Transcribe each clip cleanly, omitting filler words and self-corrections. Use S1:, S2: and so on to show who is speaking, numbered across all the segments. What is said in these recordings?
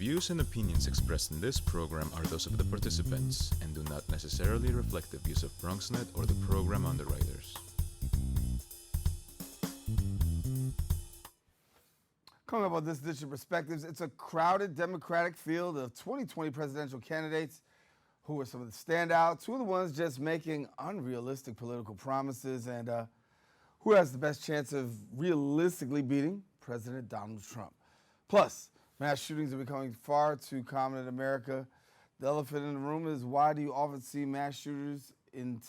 S1: views and opinions expressed in this program are those of the participants and do not necessarily reflect the views of BronxNet or the program underwriters.
S2: Coming up on this edition of Perspectives, it's a crowded Democratic field of 2020 presidential candidates. Who are some of the standouts? Who are the ones just making unrealistic political promises? And who has the best chance of realistically beating President Donald Trump? Plus, mass shootings are becoming far too common in America. The elephant in the room is, why do you often see mass shooters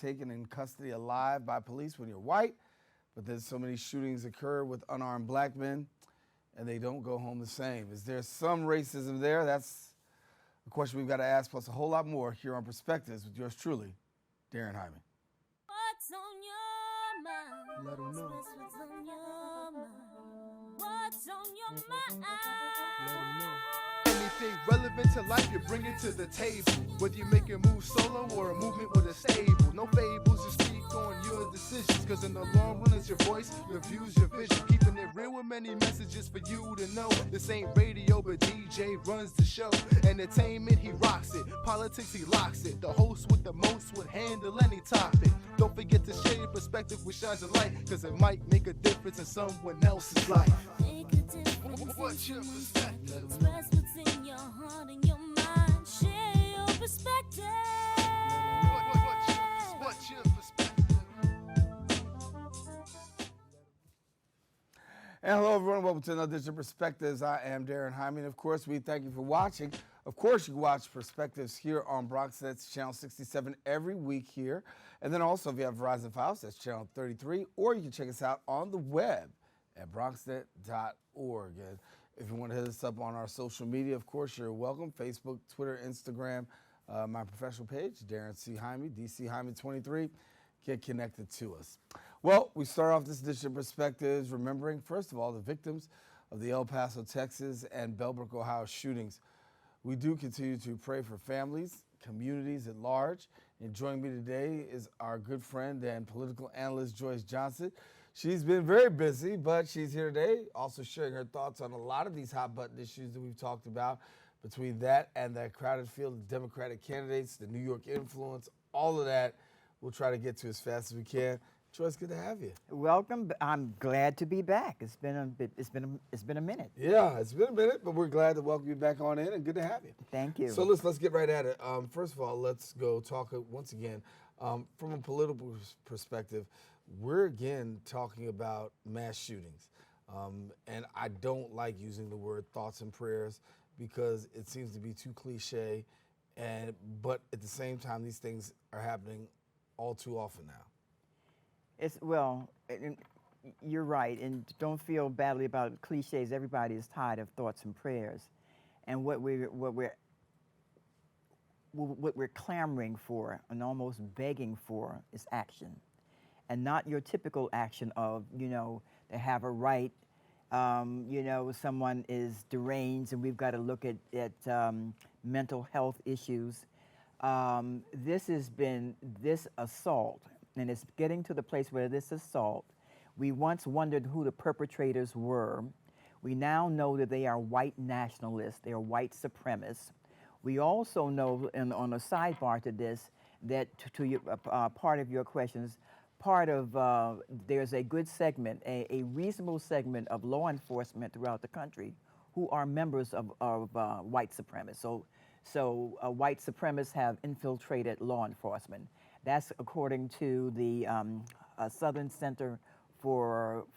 S2: taken in custody alive by police when you're white, but then so many shootings occur with unarmed black men and they don't go home the same? Is there some racism there? That's a question we've got to ask, plus a whole lot more here on Perspectives with yours truly, Daren Jaime.
S3: What's on your mind?
S2: Let 'em know.
S3: What's on your mind? What's on your mind?
S2: Let 'em know.
S4: Anything relevant to life, you bring it to the table. Whether you make a move solo or a movement with a stable. No fables, you speak on your decisions. Cause in the long run, it's your voice, your views, your vision. Keeping it real with many messages for you to know. This ain't radio, but DJ runs the show. Entertainment, he rocks it. Politics, he locks it. The host with the most would handle any topic. Don't forget to share your perspective with shines of light. Cause it might make a difference in someone else's life.
S3: Make a difference.
S4: What's your perspective?
S3: Express what's in your heart and your mind. Share your perspective.
S4: What's your perspective?
S2: And hello, everyone. Welcome to another edition of Perspectives. I am Daren Jaime, and of course, we thank you for watching. Of course, you can watch Perspectives here on BronxNet's Channel 67 every week here. And then also, if you have Verizon Files, that's Channel 33, or you can check us out on the web at bronxnet.org. And if you want to hit us up on our social media, of course, you're welcome. Facebook, Twitter, Instagram, my professional page, Daren C. Jaime, DC Jaime 23. Get connected to us. Well, we start off this edition of Perspectives remembering, first of all, the victims of the El Paso, Texas and Bellbrook, Ohio shootings. We do continue to pray for families, communities at large. And joining me today is our good friend and political analyst, Joyce Johnson. She's been very busy, but she's here today, also sharing her thoughts on a lot of these hot button issues that we've talked about, between that and that crowded field of Democratic candidates, the New York influence, all of that. We'll try to get to as fast as we can. Joyce, good to have you.
S5: Welcome. I'm glad to be back. It's been a minute.
S2: Yeah, it's been a minute, but we're glad to welcome you back on in, and good to have you.
S5: Thank you.
S2: So let's get right at it. First of all, let's go talk once again from a political perspective. We're again talking about mass shootings, and I don't like using the word thoughts and prayers because it seems to be too cliche, but at the same time, these things are happening all too often now.
S5: You're right, and don't feel badly about cliches. Everybody is tired of thoughts and prayers, and what we're clamoring for and almost begging for is action, and not your typical action of they have a right. Someone is deranged, and we've got to look at mental health issues. This assault. And it's getting to the place where this assault, we once wondered who the perpetrators were. We now know that they are white nationalists, they are white supremacists. We also know, on a sidebar to this, that to your, part of your questions, there's a good segment, a reasonable segment of law enforcement throughout the country who are members of white supremacists. So white supremacists have infiltrated law enforcement. That's according to the Southern Center for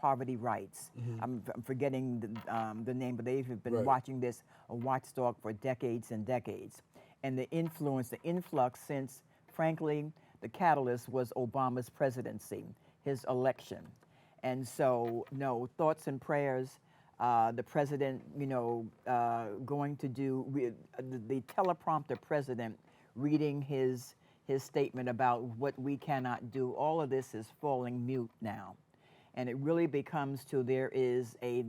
S5: Poverty Rights. Mm-hmm. I'm forgetting the name, but they've been watching this, a watchdog, for decades and decades. And the influx since, frankly, the catalyst was Obama's presidency, his election. And so, no, thoughts and prayers. The president, going to do the teleprompter president reading his statement about what we cannot do. All of this is falling mute now, and it really becomes to there is a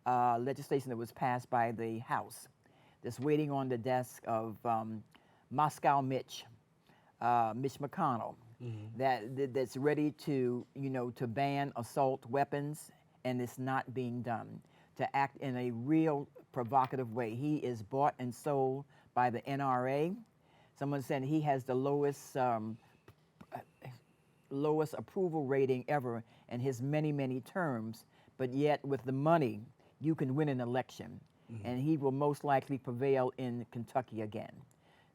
S5: legislation that was passed by the House that's waiting on the desk of Moscow Mitch McConnell. Mm-hmm. That's ready to ban assault weapons, and it's not being done. to act in a real provocative way. He is bought and sold by the NRA. Someone said he has the lowest approval rating ever in his many, many terms, but yet with the money, you can win an election, and he will most likely prevail in Kentucky again.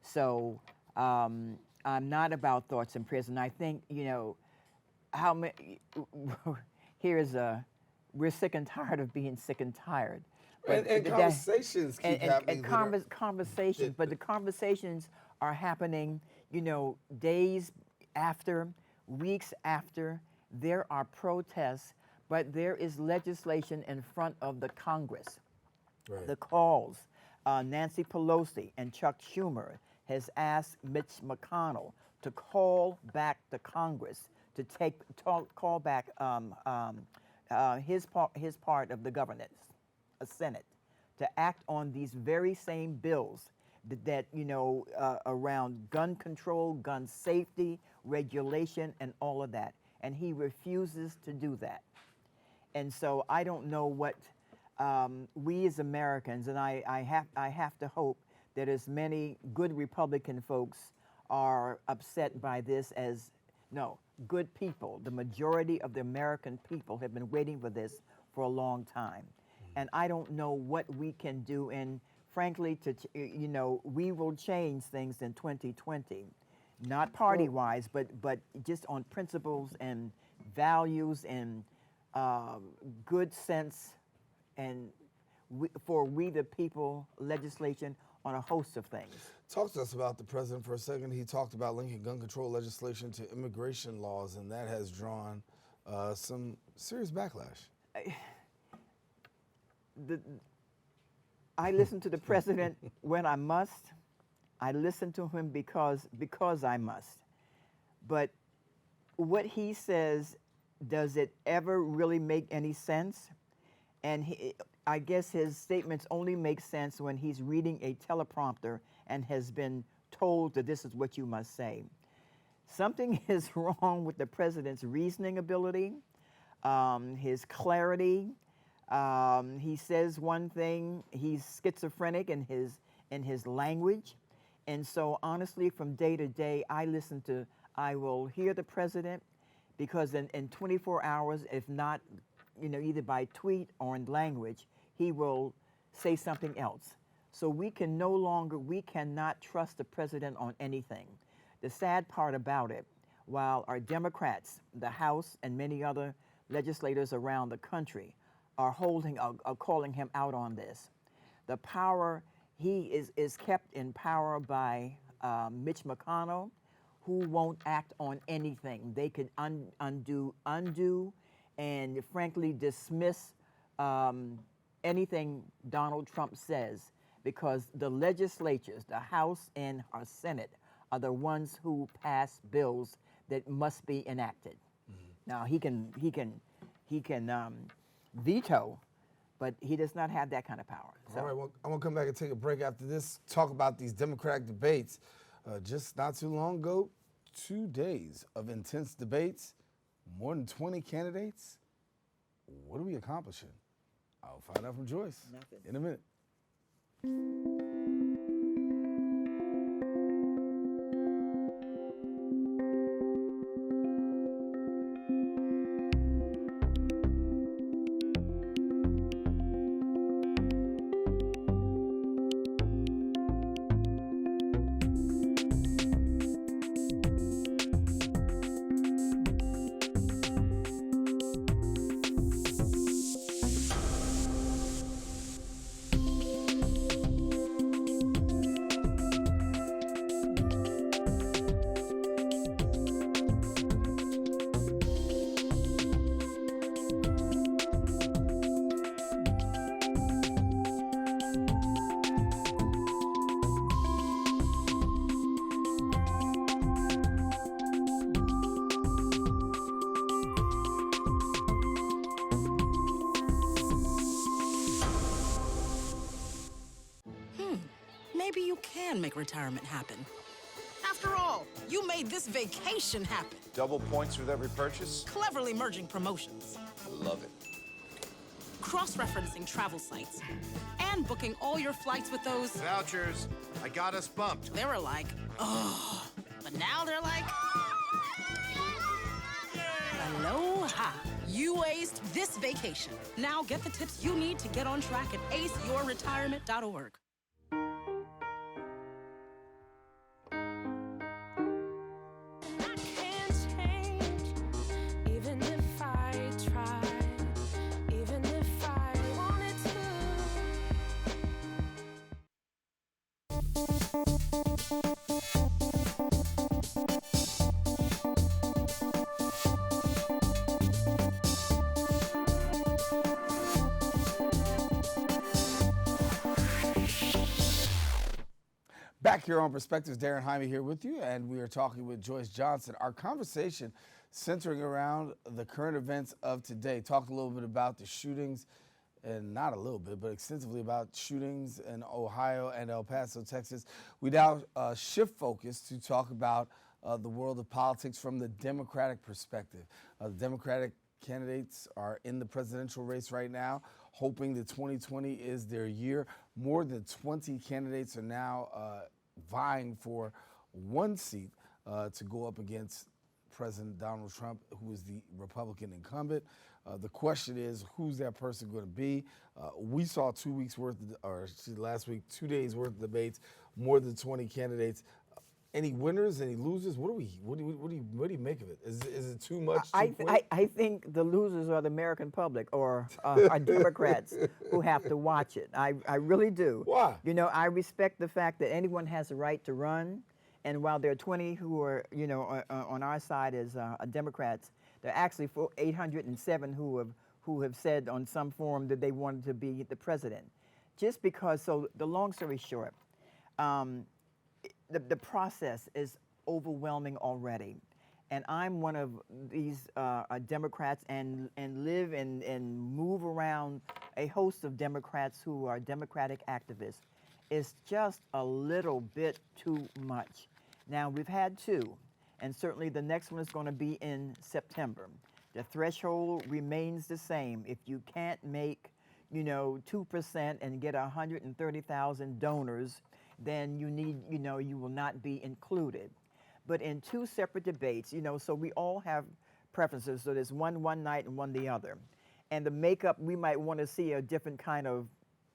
S5: So I'm not about thoughts and prayers, and I think, you know, how many, we're sick and tired of being sick and tired.
S2: And conversations keep happening.
S5: Conversations, but the conversations are happening, you know, days after, weeks after. There are protests, but there is legislation in front of the Congress.
S2: Right.
S5: The calls, Nancy Pelosi and Chuck Schumer has asked Mitch McConnell to call back the Congress to call back his part of the governance, a Senate, to act on these very same bills that you know, around gun control, gun safety, regulation, and all of that. And he refuses to do that. And so I don't know what we as Americans, and I have to hope that as many good Republican folks are upset by this as, no, good people. The majority of the American people have been waiting for this for a long time. And I don't know what we can do. And frankly, you know, we will change things in 2020, not party-wise, but just on principles and values and good sense, and for we the people legislation on a host of things.
S2: Talk to us about the president for a second. He talked about linking gun control legislation to immigration laws, and that has drawn some serious backlash.
S5: I listen to the president when I must. I listen to him because I must. But what he says, does it ever really make any sense? And I guess his statements only make sense when he's reading a teleprompter and has been told that this is what you must say. Something is wrong with the president's reasoning ability, his clarity. He says one thing, he's schizophrenic in his language. And so honestly, from day to day, I will hear the president, because in 24 hours, if not, you know, either by tweet or in language, he will say something else. So we cannot trust the president on anything. The sad part about it, while our Democrats, the House, and many other legislators around the country are calling him out on this, the power, he is kept in power by Mitch McConnell, who won't act on anything. They could undo, and frankly dismiss anything Donald Trump says, because the legislatures, the House and our Senate, are the ones who pass bills that must be enacted. Now he can veto, but he does not have that kind of power. So.
S2: All right, well, I'm gonna come back and take a break after this, talk about these Democratic debates. Just not too long ago, 2 days of intense debates, more than 20 candidates. What are we accomplishing? I'll find out from Joyce in a minute.
S6: Maybe you can make retirement happen. After all, you made this vacation happen.
S7: Double points with every purchase?
S6: Cleverly merging promotions.
S7: Love it.
S6: cross-referencing travel sites, and booking all your flights with those.
S7: Vouchers. I got us bumped.
S6: They were like, oh. But now they're like, aloha. You aced this vacation. Now get the tips you need to get on track at aceyourretirement.org.
S3: I can't change, even if I try, even if I wanted
S2: Back here on Perspectives, Daren Jaime here with you, and we are talking with Joyce Johnson. Our conversation centering around the current events of today. Talked a little bit about the shootings, and not a little bit, but extensively about shootings in Ohio and El Paso, Texas. We now shift focus to talk about the world of politics from the Democratic perspective. The Democratic candidates are in the presidential race right now, hoping that 2020 is their year. More than 20 candidates are now vying for one seat to go up against President Donald Trump, who is the Republican incumbent. The question is, who's that person going to be? We saw 2 weeks worth, last week, 2 days worth of debates, more than 20 candidates. Any winners, any losers? What do you make of it? Is it too much?
S5: I think the losers are the American public or are Democrats who have to watch it. I really do.
S2: Why?
S5: You know, I respect the fact that anyone has a right to run, and while there are 20 who are, you know, on our side as Democrats, there are actually 807 who have said on some forum that they wanted to be the president. Just because, so the long story short, the process is overwhelming already. And I'm one of these Democrats and live and move around a host of Democrats who are Democratic activists. It's just a little bit too much. Now, we've had two, and certainly the next one is going to be in September. The threshold remains the same. If you can't make, you know, 2% and get 130,000 donors, then you need, you know, you will not be included. But in two separate debates, you know, so we all have preferences. So there's one night and one the other. And the makeup, we might want to see a different kind of,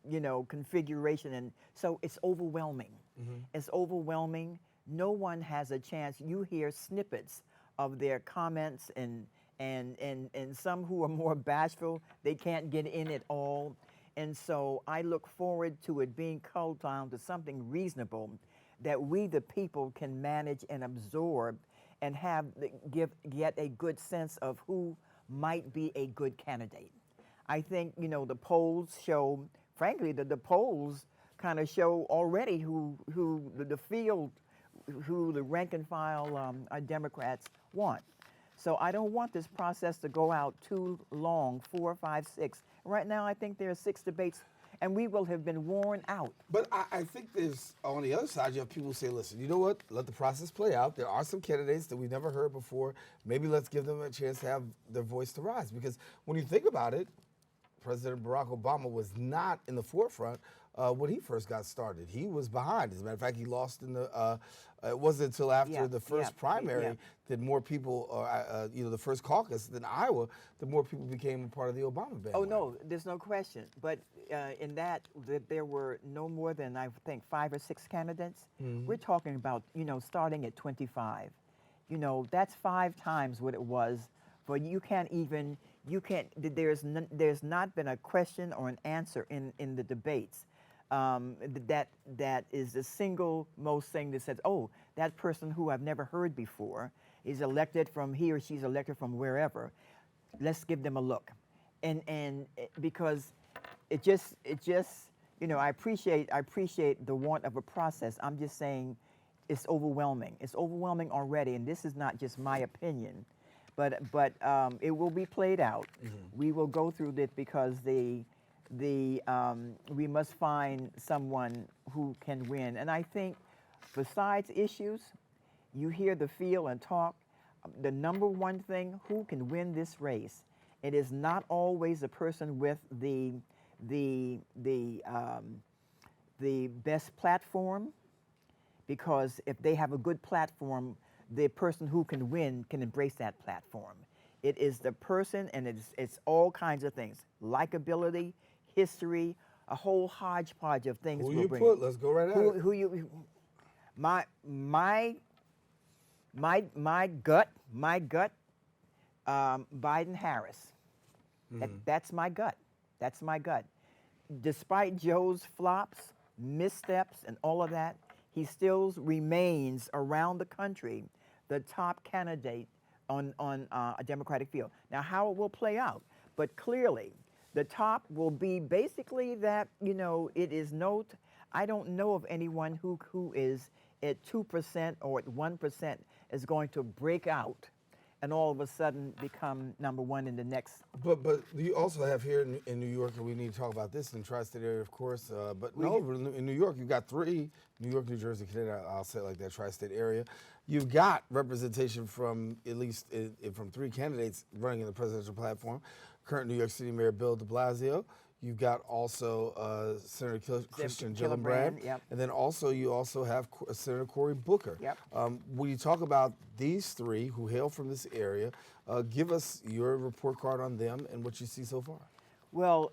S5: you know, configuration. And so it's overwhelming. Mm-hmm. It's overwhelming. No one has a chance. You hear snippets of their comments and some who are more bashful, they can't get in at all. And so I look forward to it being culled down to something reasonable that we, the people, can manage and absorb and get a good sense of who might be a good candidate. I think, you know, the polls show, frankly, the polls kind of show already who the field, who the rank and file Democrats want. So I don't want this process to go out too long, 4, 5, 6. Right now, I think there are 6 debates, and we will have been worn out.
S2: But I think there's, on the other side, you have people who say, listen, you know what? Let the process play out. There are some candidates that we've never heard before. Maybe let's give them a chance to have their voice to rise. Because when you think about it, President Barack Obama was not in the forefront when he first got started. He was behind. As a matter of fact, he lost in the, it wasn't until after the first primary that more people, you know, the first caucus in Iowa, that more people became a part of the Obama bandwagon.
S5: Oh, no, there's no question. But in that there were no more than, I think, 5 or 6 candidates. Mm-hmm. We're talking about, you know, starting at 25. You know, that's 5 times what it was. But there's not been a question or an answer in the debates. That is the single most thing that says, oh, that person who I've never heard before is elected from, he or she's elected from wherever. Let's give them a look. And because it just, you know, I appreciate the want of a process. I'm just saying it's overwhelming. It's overwhelming already, and this is not just my opinion. But it will be played out. Mm-hmm. We will go through this because we must find someone who can win. And I think besides issues, you hear the feel and talk, the number one thing, who can win this race? It is not always the person with the best platform, because if they have a good platform, the person who can win can embrace that platform. It is the person, and it's all kinds of things: likability, history, a whole hodgepodge of things.
S2: Who
S5: will
S2: you
S5: bring
S2: put?
S5: it.
S2: Let's go right at it.
S5: Who you? My gut. Biden Harris. That's my gut. That's my gut. Despite Joe's flops, missteps, and all of that, he still remains around the country the top candidate on a Democratic field. Now, how it will play out, but clearly, the top will be basically that, it is I don't know of anyone who is at 2% or at 1% is going to break out and all of a sudden become number one in the next.
S2: But you also have here in New York, and we need to talk about this in the tri-state area, of course. In New York, you've got three: New York, New Jersey, Connecticut. I'll say it like that, tri-state area. You've got representation from at least from three candidates running in the presidential platform. Current New York City Mayor Bill de Blasio. You've got also Senator Christian Gillibrand,
S5: yep.
S2: And then you also have Senator Cory Booker.
S5: Yep.
S2: When you talk about these three who hail from this area, give us your report card on them and what you see so far.
S5: Well,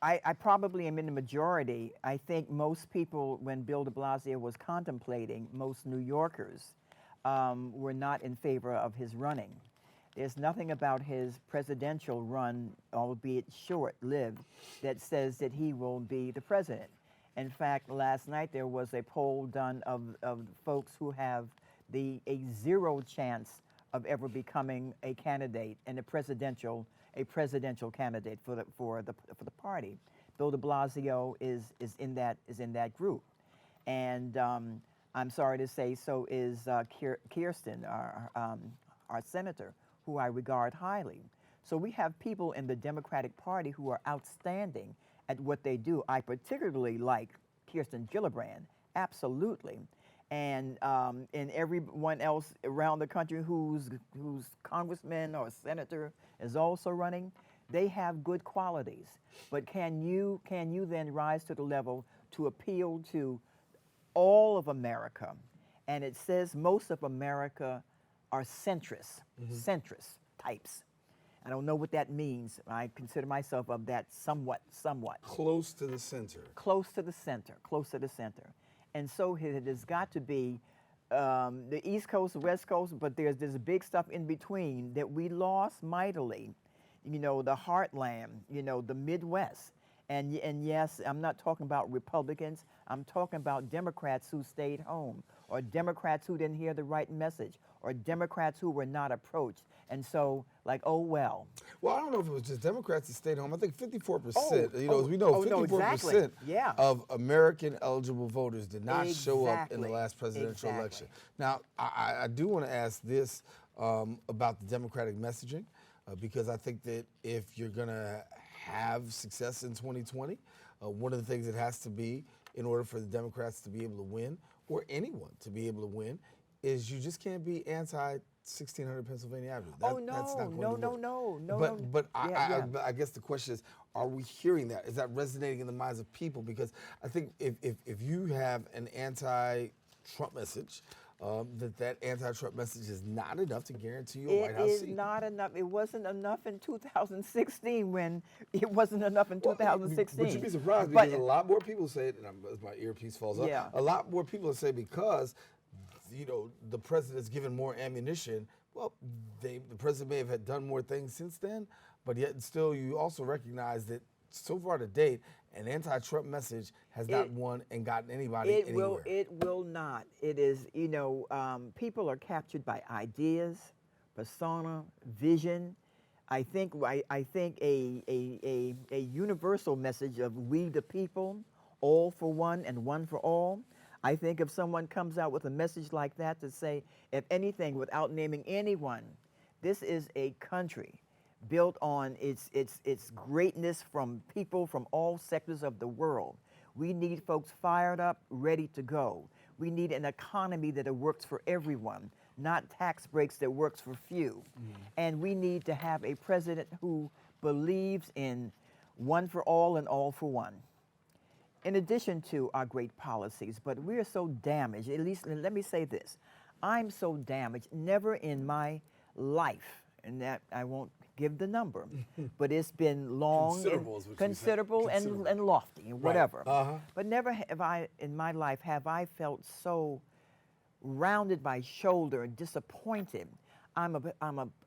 S5: I probably am in the majority. I think most people, when Bill de Blasio was contemplating, most New Yorkers were not in favor of his running. There's nothing about his presidential run, albeit short-lived, that says that he will be the president. In fact, last night there was a poll done of folks who have a zero chance of ever becoming a candidate and a presidential candidate for the party. Bill de Blasio is in that group, and I'm sorry to say, so is Kirsten, our senator, who I regard highly. So we have people in the Democratic Party who are outstanding at what they do. I particularly like Kirsten Gillibrand, absolutely. And everyone else around the country whose congressman or senator is also running, they have good qualities. But can you then rise to the level to appeal to all of America? And it says most of America are centrist types. I don't know what that means. I consider myself of that somewhat.
S2: Close to the center.
S5: Close to the center. And so it has got to be the East Coast, the West Coast, but there's big stuff in between that we lost mightily. The heartland, the Midwest. And yes, I'm not talking about Republicans. I'm talking about Democrats who stayed home, or Democrats who didn't hear the right message, or Democrats who were not approached. And so, oh well.
S2: Well, I don't know if it was just Democrats that stayed home. I think 54%,
S5: Oh,
S2: as we know,
S5: no,
S2: 54%
S5: exactly. Yeah.
S2: of American eligible voters did not show up in the
S5: Exactly.
S2: last presidential
S5: Exactly.
S2: election. Now, I do want to ask this about the Democratic messaging, because I think that if you're going to have success in 2020, one of the things it has to be in order for the Democrats to be able to win, or anyone to be able to win, is you just can't be anti-1600 Pennsylvania Avenue. That's not going to work. But I guess the question is, are we hearing that? Is that resonating in the minds of people? Because I think if you have an anti-Trump message, that anti-Trump message is not enough to guarantee you a White House seat.
S5: It is not enough. It wasn't enough in 2016 when it wasn't enough in 2016.
S2: But you'd be surprised because a lot more people say it, and as my earpiece falls off,
S5: Yeah.
S2: a lot more people say because the president's given more ammunition. Well, the president may have done more things since then, but yet still you also recognize that so far to date, an anti-Trump message has not won and gotten anybody anywhere.
S5: It will not. It is, people are captured by ideas, persona, vision. I think a universal message of we the people, all for one and one for all. I think if someone comes out with a message like that to say, if anything, without naming anyone, this is a country built on its greatness from people from all sectors of the world. We need folks fired up, ready to go. We need an economy that works for everyone, not tax breaks that works for few. And we need to have a president who believes in one for all and all for one. In addition to our great policies, but we are so damaged, at least let me say this, I'm so damaged, never in my life, and that I won't give the number, but it's been long,
S2: Considerable is what you said.
S5: considerable and,
S2: Considerable.
S5: and lofty and whatever.
S2: Uh-huh.
S5: But never have I, in my life, have I felt so rounded by shoulder and disappointed. I'm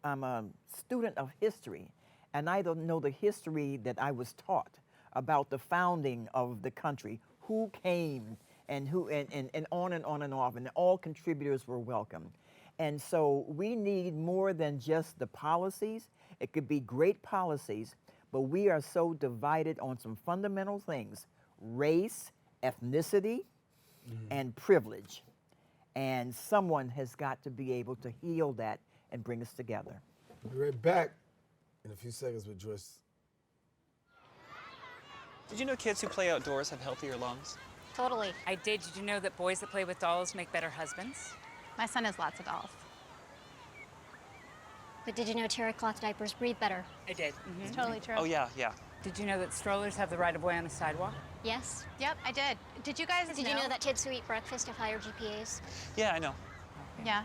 S5: a student of history, and I don't know the history that I was taught about the founding of the country, who came and who and on and on and off, and all contributors were welcome. And so we need more than just the policies. It could be great policies, but we are so divided on some fundamental things: race, ethnicity, and privilege. And someone has got to be able to heal that and bring us together.
S2: We'll be right back in a few seconds with Joyce.
S8: Did you know kids who play outdoors have healthier lungs?
S9: Totally.
S10: I did. Did you know that boys that play with dolls make better husbands?
S9: My son has lots of dolls.
S3: But did you know terry cloth diapers breathe better?
S10: I did.
S9: It's totally true.
S8: Oh, yeah, yeah.
S10: Did you know that strollers have the right of way on the sidewalk?
S3: Yes.
S9: Yep, I did. Did you guys
S3: Did you know that kids who eat breakfast have higher GPAs?
S8: Yeah, I know.
S9: Yeah.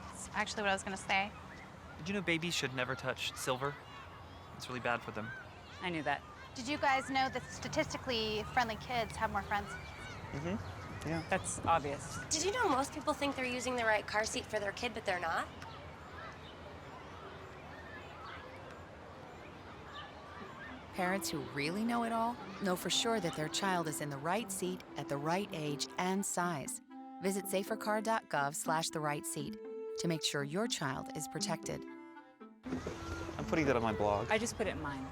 S9: That's actually what I was going to say.
S8: Did you know babies should never touch silver? It's really bad for them.
S10: I knew that.
S9: Did you guys know that statistically friendly kids have more friends?
S8: Yeah.
S10: That's obvious.
S3: Did you know most people think they're using the right car seat for their kid, but they're not?
S11: Parents who really know it all know for sure that their child is in the right seat at the right age and size. Visit safercar.gov/the right seat to make sure your child is protected.
S8: I'm putting that on my blog.
S10: I just put it in mine.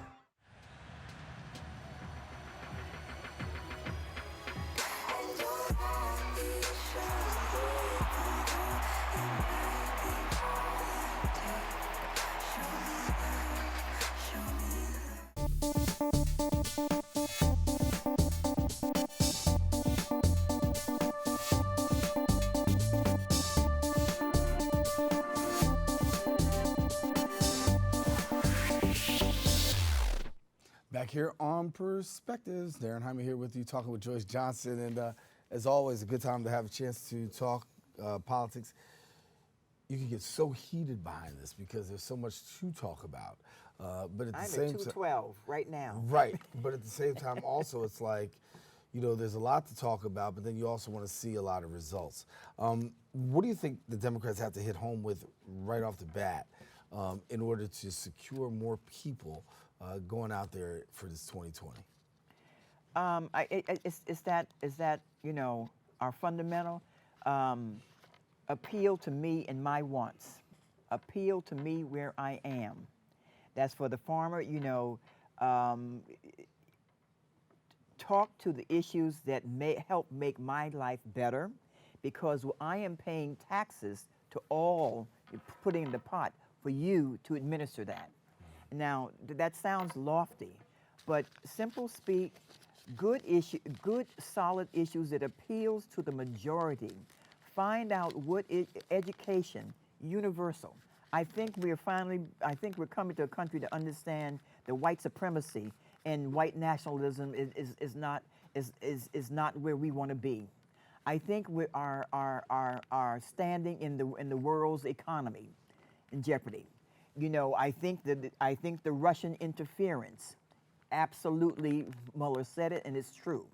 S2: Back here on Perspectives, Daren Jaime here with you, talking with Joyce Johnson, and as always, a good time to have a chance to talk politics. You can get so heated behind this because there's so much to talk about, but at the
S5: I'm
S2: same
S5: at
S2: time,
S5: 212 right now.
S2: right? But at the same time, also, it's like, you know, there's a lot to talk about, but then you also want to see a lot of results. What do you think the Democrats have to hit home with right off the bat in order to secure more people going out there for this 2020?
S5: Is that you know, our fundamental appeal to me and my wants, appeal to me where I am. That's for the farmer, you know. Talk to the issues that may help make my life better, because I am paying taxes to all, putting in the pot for you to administer that. Now, that sounds lofty, but simple speak, good solid issues that appeals to the majority. Find out what is education, universal. I think we're coming to a country to understand that white supremacy and white nationalism is not where we want to be. I think we are standing in the world's economy in jeopardy. You know, I think the Russian interference, absolutely, Mueller said it, and it's true.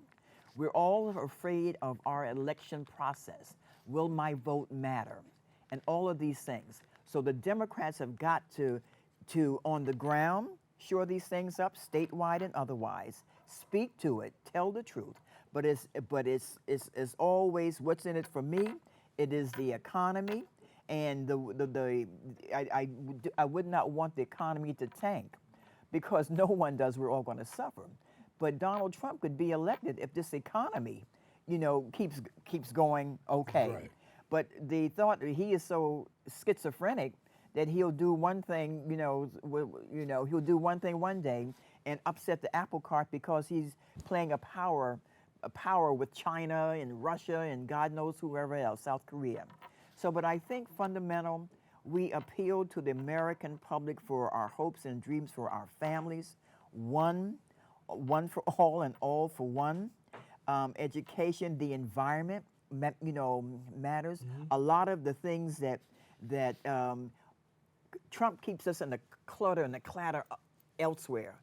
S5: We're all afraid of our election process. Will my vote matter? And all of these things. So the Democrats have got to on the ground, shore these things up, statewide and otherwise. Speak to it, tell the truth. But it's always what's in it for me. It is the economy. And I would not want the economy to tank, because no one does. We're all going to suffer. But Donald Trump could be elected if this economy, you know, keeps going okay.
S2: Right.
S5: But the thought that he is so schizophrenic that he'll do one thing, he'll do one thing one day and upset the apple cart because he's playing a power with China and Russia and God knows whoever else, South Korea. So, but I think fundamental, we appeal to the American public for our hopes and dreams for our families, one for all and all for one. Education, the environment, matters. A lot of the things that Trump keeps us in the clutter and the clatter elsewhere,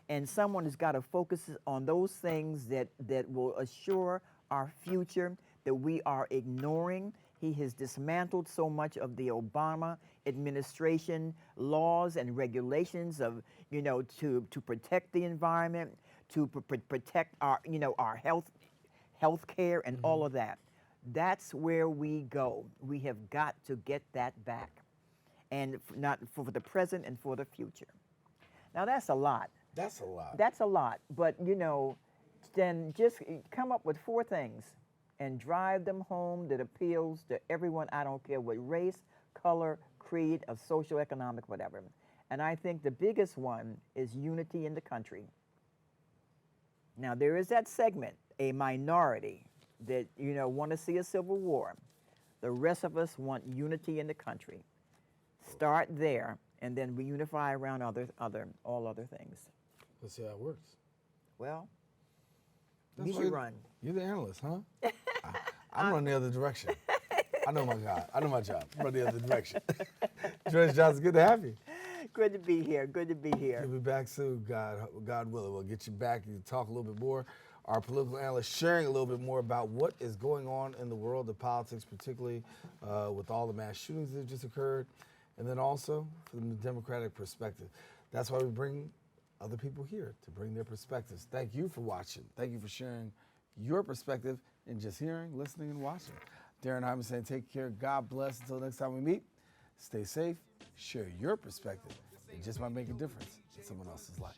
S5: and someone has got to focus on those things that will assure our future that we are ignoring. He has dismantled so much of the Obama administration laws and regulations of, to protect the environment, to protect our, our health care and all of that. That's where we go. We have got to get that back, and not for the present and for the future. Now that's a lot.
S2: That's a lot.
S5: That's a lot, but then just come up with 4 things and drive them home that appeals to everyone. I don't care what race, color, creed, or socioeconomic, whatever. And I think the biggest one is unity in the country. Now there is that segment, a minority, that want to see a civil war. The rest of us want unity in the country. Start there, and then we unify around all other things.
S2: Let's see how it works.
S5: Well,
S2: That's
S5: you
S2: why
S5: should run.
S2: You're the analyst, huh? I'm running the other direction. I know my God. I know my job. I'm running the other direction. Joyce Johnson, good to have you.
S5: Good to be here. Good to be here.
S2: You'll be back soon, God willing. We'll get you back and talk a little bit more. Our political analyst sharing a little bit more about what is going on in the world of politics, particularly with all the mass shootings that just occurred, and then also from the Democratic perspective. That's why we bring other people here to bring their perspectives. Thank you for watching. Thank you for sharing your perspective in just hearing, listening, and watching. Daren Jaime saying take care. God bless. Until next time we meet, stay safe, share your perspective. It just might make a difference in someone else's life.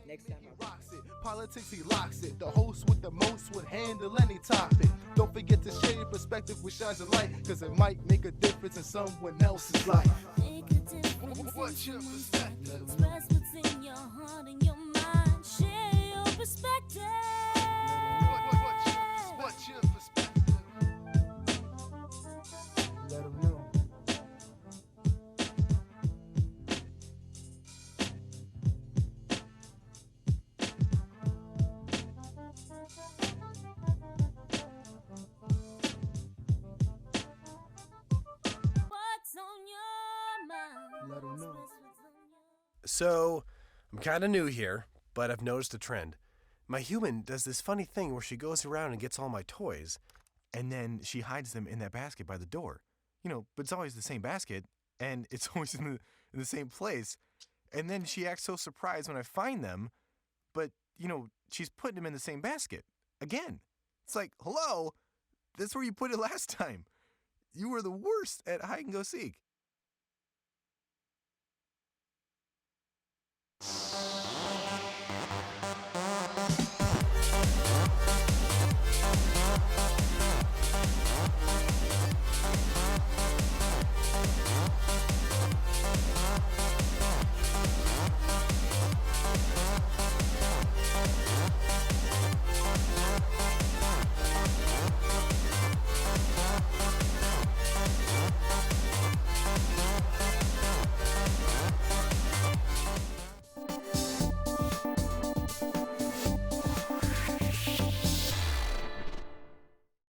S5: Next time.
S4: Rocks it. Politics, he locks it. The host with the most would handle any topic. Don't forget to share your perspective which shines a light, because it might make a difference in someone else's life.
S3: Make a difference.
S4: What's your perspective?
S3: Express what's in your heart and your mind. Share your perspective.
S4: What's your perspective?
S2: Let them know.
S3: What's on your mind?
S2: Let 'em know.
S3: Express what's on your
S7: So, I'm kind of new here, but I've noticed a trend. My human does this funny thing where she goes around and gets all my toys, and then she hides them in that basket by the door. But it's always the same basket, and it's always in the same place. And then she acts so surprised when I find them, but, she's putting them in the same basket again. It's like, hello, that's where you put it last time. You were the worst at hide and go seek.